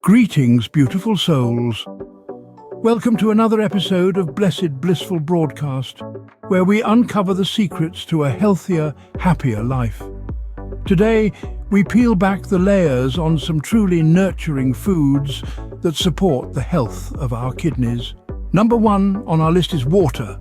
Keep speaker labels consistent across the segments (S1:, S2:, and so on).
S1: Greetings, beautiful souls. Welcome to another episode of Blissful Broadcast, where we uncover the secrets to a healthier, happier life. Today, we peel back the layers on some truly nurturing foods that support the health of our kidneys. Number one on our list is water,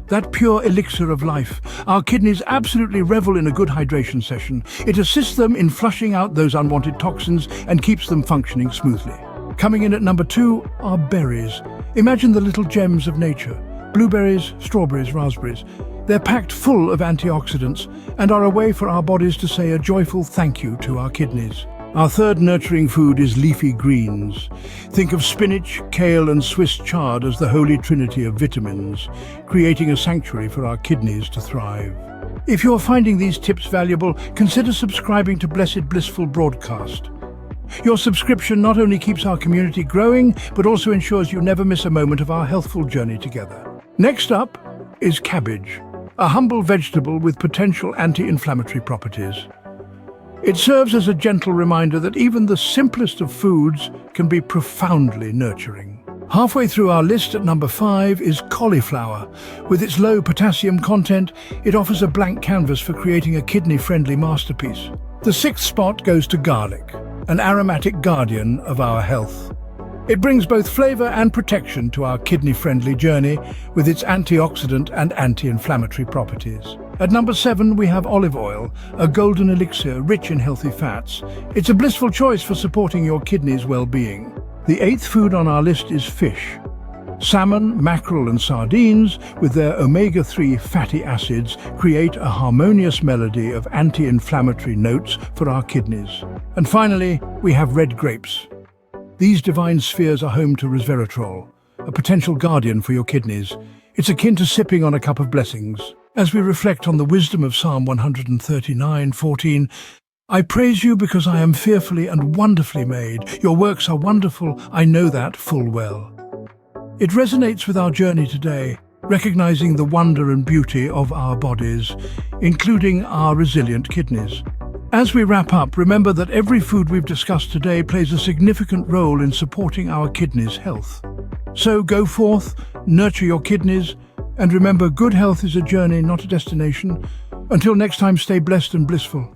S1: that pure elixir of life. Our kidneys absolutely revel in a good hydration session. It assists them in flushing out those unwanted toxins and keeps them functioning smoothly. Coming in at number two are berries. Imagine the little gems of nature. Blueberries, strawberries, raspberries. They're packed full of antioxidants and are a way for our bodies to say a joyful thank you to our kidneys. Our third nurturing food is leafy greens. Think of spinach, kale and Swiss chard as the holy trinity of vitamins, creating a sanctuary for our kidneys to thrive. If you're finding these tips valuable, consider subscribing to Blissful Broadcast. Your subscription not only keeps our community growing, but also ensures you never miss a moment of our healthful journey together. Next up is cabbage, a humble vegetable with potential anti-inflammatory properties. It serves as a gentle reminder that even the simplest of foods can be profoundly nurturing. Halfway through our list at number 5 is cauliflower. With its low potassium content, it offers a blank canvas for creating a kidney-friendly masterpiece. The sixth spot goes to garlic, an aromatic guardian of our health. It brings both flavor and protection to our kidney-friendly journey with its antioxidant and anti-inflammatory properties. At number 7, we have olive oil, a golden elixir rich in healthy fats. It's a blissful choice for supporting your kidneys' well-being. The 8th food on our list is fish. Salmon, mackerel and sardines, with their omega-3 fatty acids, create a harmonious melody of anti-inflammatory notes for our kidneys. And finally, we have red grapes. These divine spheres are home to resveratrol, a potential guardian for your kidneys. It's akin to sipping on a cup of blessings. As we reflect on the wisdom of Psalm 139:14, I praise you because I am fearfully and wonderfully made. Your works are wonderful, I know that full well. It resonates with our journey today, recognizing the wonder and beauty of our bodies, including our resilient kidneys. As we wrap up, remember that every food we've discussed today plays a significant role in supporting our kidneys' health. So go forth, nurture your kidneys, and remember, good health is a journey, not a destination. Until next time, stay blessed and blissful.